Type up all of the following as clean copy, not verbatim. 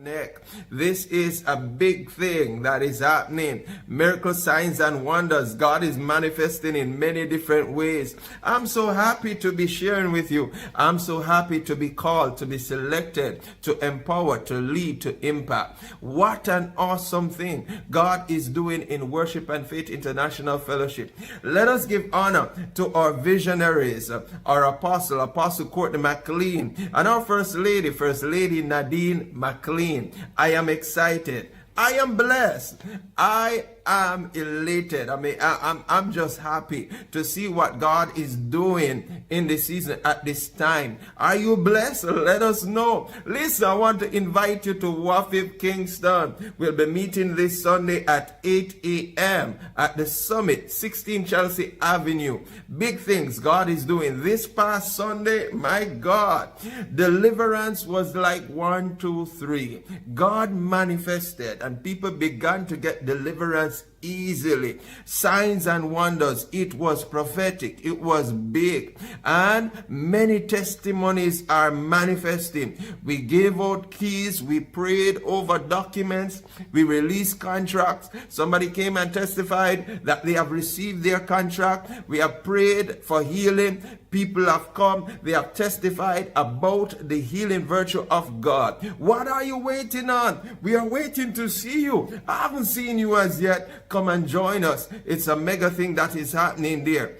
neck. This is a big thing that is happening. Miracle signs and wonders. God is manifesting in many different ways. I'm so happy to be sharing with you. I'm so happy to be called, to be selected, to empower, to lead, to impact. What an awesome thing God is doing in Worship and Faith International Fellowship. Let us give honor to our visionaries, our Apostle Courtney McLean, and our First Lady Nadine McLean. I am excited. I am blessed. I am elated. I'm just happy to see what God is doing in this season at this time. Are you blessed? Let us know. Listen, I want to invite you to WAFIF Kingston. We'll be meeting this Sunday at 8 a.m. at the Summit, 16 Chelsea Avenue. Big things God is doing. This past Sunday, my God, deliverance was like 1, 2, 3. God manifested and people began to get deliverance easily. Signs and wonders. It was prophetic. It was big. And many testimonies are manifesting. We gave out keys. We prayed over documents. We released contracts. Somebody came and testified that they have received their contract. We have prayed for healing. People have come. They have testified about the healing virtue of God. What are you waiting on? We are waiting to see you. I haven't seen you as yet. Come and join us. It's a mega thing that is happening there.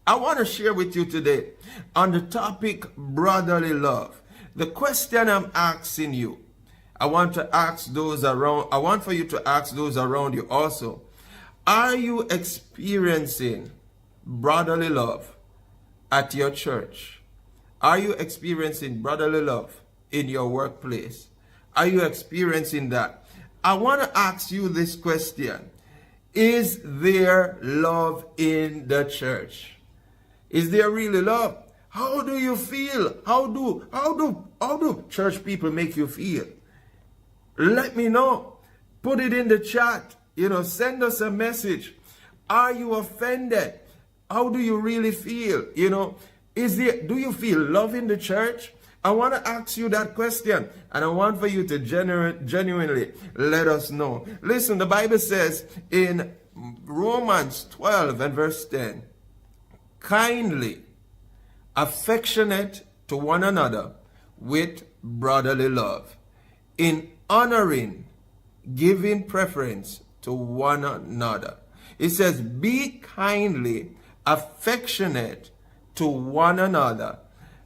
I want to share with you today on the topic brotherly love. The question I'm asking you, I want for you to ask those around you also. Are you experiencing brotherly love at your church? Are you experiencing brotherly love in your workplace? Are you experiencing that? I want to ask you this question. Is there love in the church? Is there really love? How do you feel? How do church people make you feel? Let me know. Put it in the chat. Send us a message. Are you offended? How do you really feel? Do you feel love in the church? I want to ask you that question, and I want for you to genuinely let us know. Listen, the Bible says in Romans 12 and verse 10, kindly, affectionate to one another with brotherly love, in honoring, giving preference to one another. It says, be kindly, affectionate to one another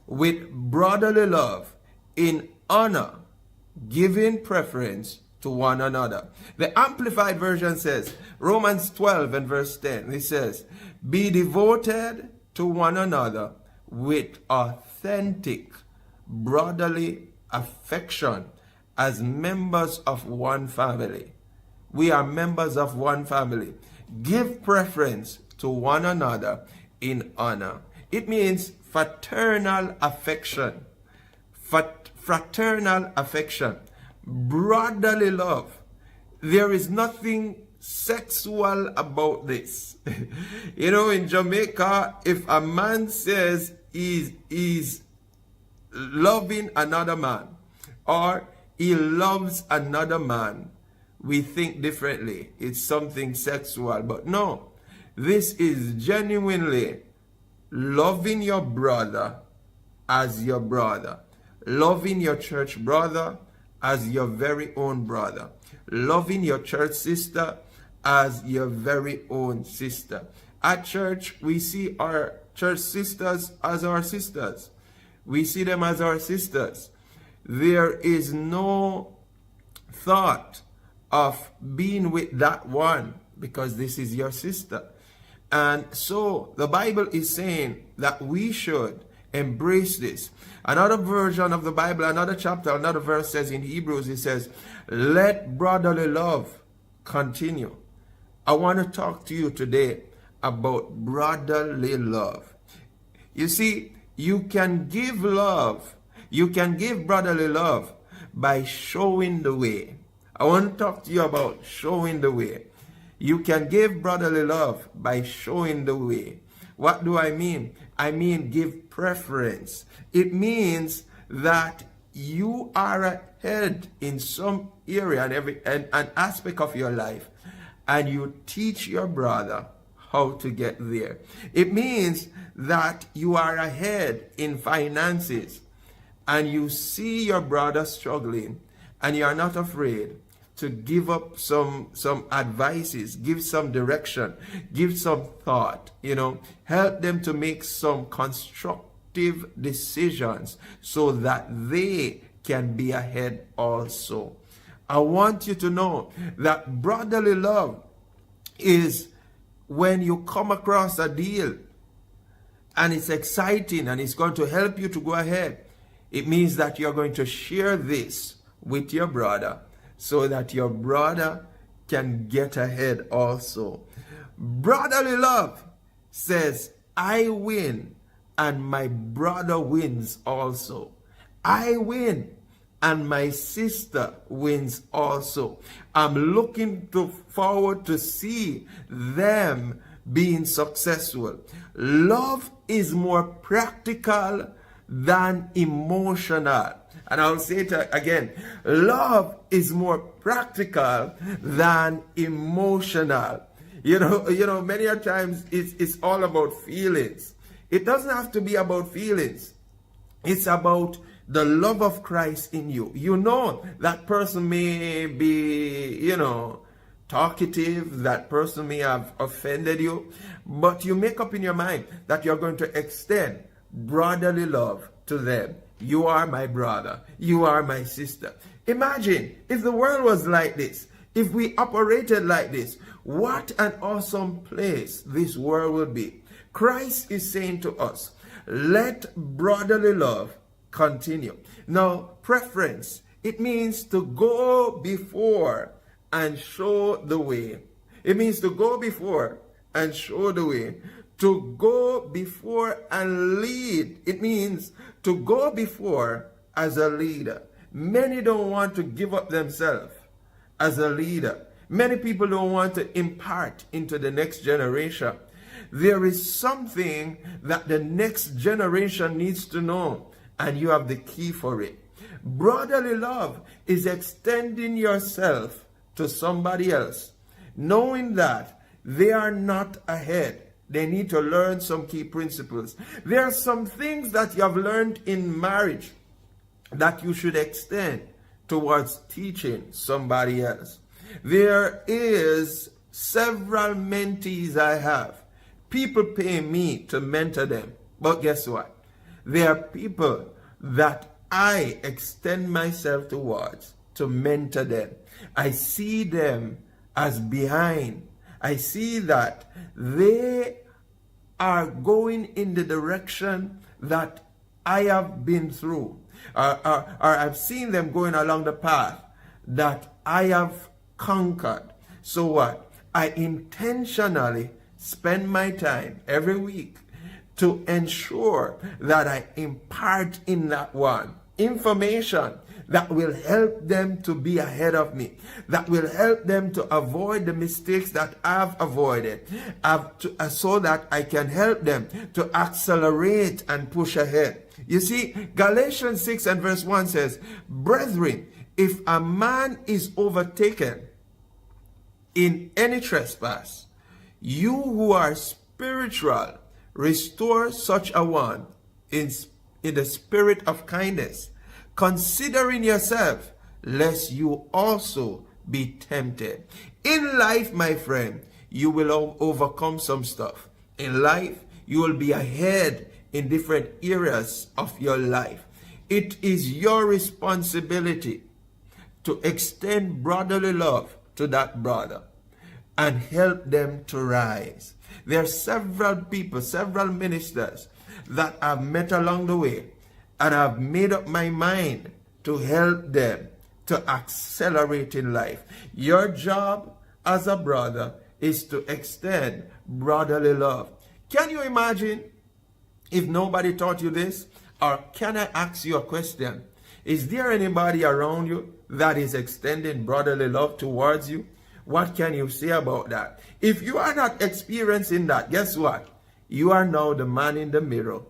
with brotherly love, in honor, giving preference to one another. The Amplified Version says, Romans 12 and verse 10, it says, be devoted to one another with authentic brotherly affection as members of one family. We are members of one family. Give preference to one another in honor. It means fraternal affection, fraternal affection, brotherly love. There is nothing sexual about this. In Jamaica, if a man says he's loving another man or he loves another man, we think differently. It's something sexual. But no, this is genuinely loving your brother as your brother. Loving your church brother as your very own brother. Loving your church sister as your very own sister. At church, we see our church sisters as our sisters. We see them as our sisters. There is no thought of being with that one because this is your sister. And so the Bible is saying that we should embrace this. Another version of the Bible, another chapter, another verse says in Hebrews, it says, let brotherly love continue. I want to talk to you today about brotherly love. You see, you can give love, you can give brotherly love by showing the way. I want to talk to you about showing the way. You can give brotherly love by showing the way. What do I mean? I mean give preference. It means that you are ahead in some area and an aspect of your life, and you teach your brother how to get there. It means that you are ahead in finances, and you see your brother struggling, and you are not afraid to give up some advices, give some direction, give some thought, help them to make some constructive decisions so that they can be ahead also. I want you to know that brotherly love is when you come across a deal and it's exciting and it's going to help you to go ahead. It means that you're going to share this with your brother so that your brother can get ahead also. Brotherly love says, I win and my brother wins also. I win and my sister wins also. I'm looking forward to see them being successful. Love is more practical than emotional. And I'll say it again. Love is more practical than emotional. Many a times it's all about feelings. It doesn't have to be about feelings. It's about the love of Christ in you. That person may be, talkative, that person may have offended you, but you make up in your mind that you're going to extend brotherly love to them. You are my brother. You are my sister. Imagine if the world was like this, if we operated like this, what an awesome place this world would be. Christ is saying to us, let brotherly love continue. Now, preference, it means to go before and show the way. It means to go before and show the way. To go before and lead. It means to go before as a leader. Many don't want to give up themselves as a leader. Many people don't want to impart into the next generation. There is something that the next generation needs to know, and you have the key for it. Brotherly love is extending yourself to somebody else, knowing that they are not ahead. They need to learn some key principles. There are some things that you have learned in marriage that you should extend towards teaching somebody else. There is several mentees I have. People pay me to mentor them. But guess what? There are people that I extend myself towards to mentor them. I see them as behind. I see that they are going in the direction that I have been through. Or I've seen them going along the path that I have conquered. So what? I intentionally spend my time every week to ensure that I impart in that one information that will help them to be ahead of me, that will help them to avoid the mistakes that I've avoided, so that I can help them to accelerate and push ahead. You see, Galatians 6 and verse 1 says, brethren, if a man is overtaken in any trespass, you who are spiritual, restore such a one in the spirit of kindness, considering yourself, lest you also be tempted. In life, my friend, you will overcome some stuff. In life, you will be ahead in different areas of your life. It is your responsibility to extend brotherly love to that brother and help them to rise. There are several people, several ministers that I've met along the way, and I've made up my mind to help them to accelerate in life. Your job as a brother is to extend brotherly love. Can you imagine if nobody taught you this? Or can I ask you a question? Is there anybody around you that is extending brotherly love towards you? What can you say about that? If you are not experiencing that, guess what? You are now the man in the mirror.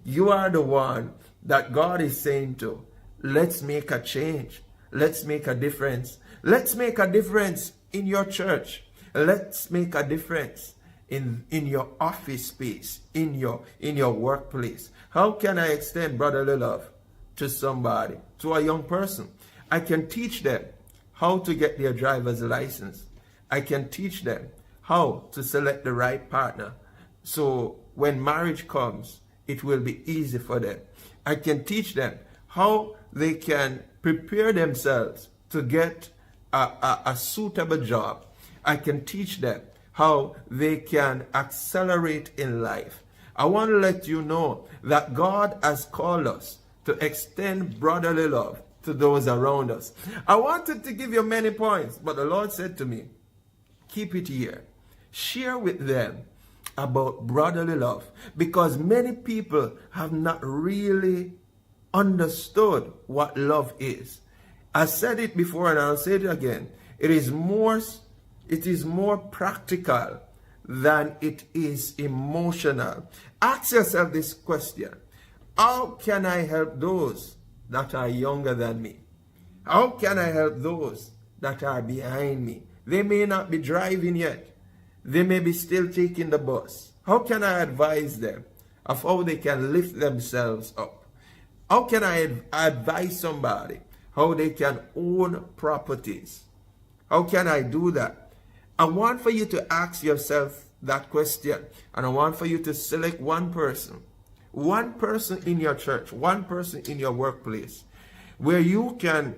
You are the one that God is saying to, Let's make a change. Let's make a difference. Let's make a difference in your church. Let's make a difference in your office space, in your workplace. How can I extend brotherly love to somebody, to a young person? I can teach them how to get their driver's license. I can teach them how to select the right partner. So when marriage comes, it will be easy for them. I can teach them how they can prepare themselves to get a suitable job. I can teach them how they can accelerate in life. I want to let you know that God has called us to extend brotherly love to those around us. I wanted to give you many points, but the Lord said to me, keep it here. Share with them about brotherly love, because many people have not really understood what love is. I said it before and I'll say it again. It is more practical than it is emotional. Ask yourself this question: how can I help those that are younger than me? How can I help those that are behind me? They may not be driving yet. They may be still taking the bus. How can I advise them of how they can lift themselves up? How can I advise somebody how they can own properties? How can I do that? I want for you to ask yourself that question, and I want for you to select one person in your church, one person in your workplace, where you can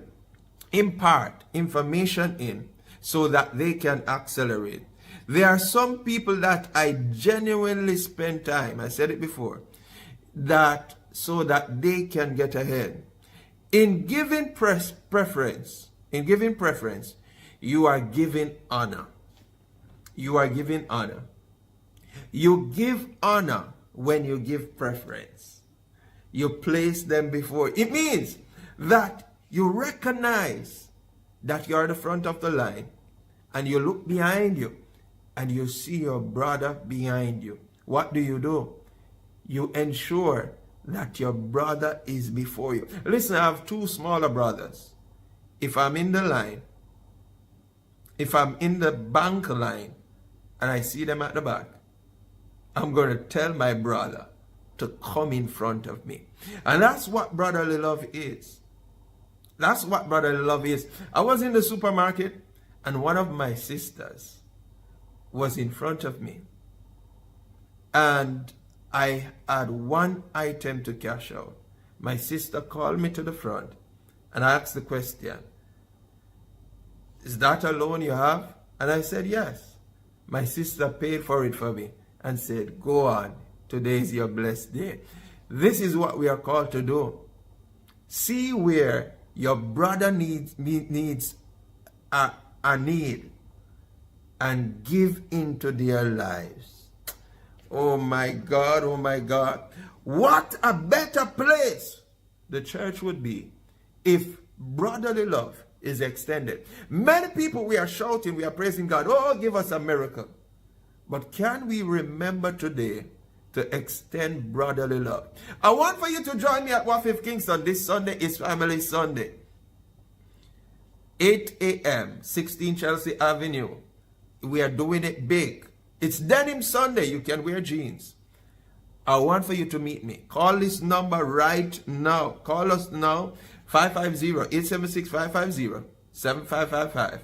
impart information in so that they can accelerate. There are some people that I genuinely spend time, I said it before, that so that they can get ahead. In giving preference, you are giving honor. You are giving honor. You give honor when you give preference. You place them before. It means that you recognize that you are the front of the line, and you look behind you and you see your brother behind you. What do? You ensure that your brother is before you. Listen, I have two smaller brothers. If I'm in the line, if I'm in the bank line and I see them at the back, I'm going to tell my brother to come in front of me. And that's what brotherly love is. That's what brotherly love is. I was in the supermarket and one of my sisters was in front of me. And I had one item to cash out. My sister called me to the front and I asked the question, is that a loan you have? And I said, yes. My sister paid for it for me and said, go on, today is your blessed day. This is what we are called to do. See where your brother needs a need and give into their lives. Oh my God, oh my God. What a better place the church would be if brotherly love is extended. Many people, we are shouting, we are praising God, oh, give us a miracle. But can we remember today to extend brotherly love? I want for you to join me at WAFIF Kingston. This Sunday is Family Sunday. 8 a.m., 16 Chelsea Avenue. We are doing it big. It's Denim Sunday. You can wear jeans. I want for you to meet me. Call this number right now. Call us now. 550-876-550-7555.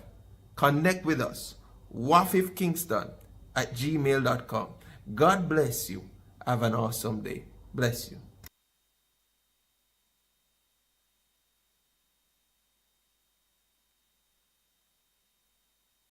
Connect with us. WAFIF Kingston @gmail.com. God bless you. Have an awesome day. Bless you.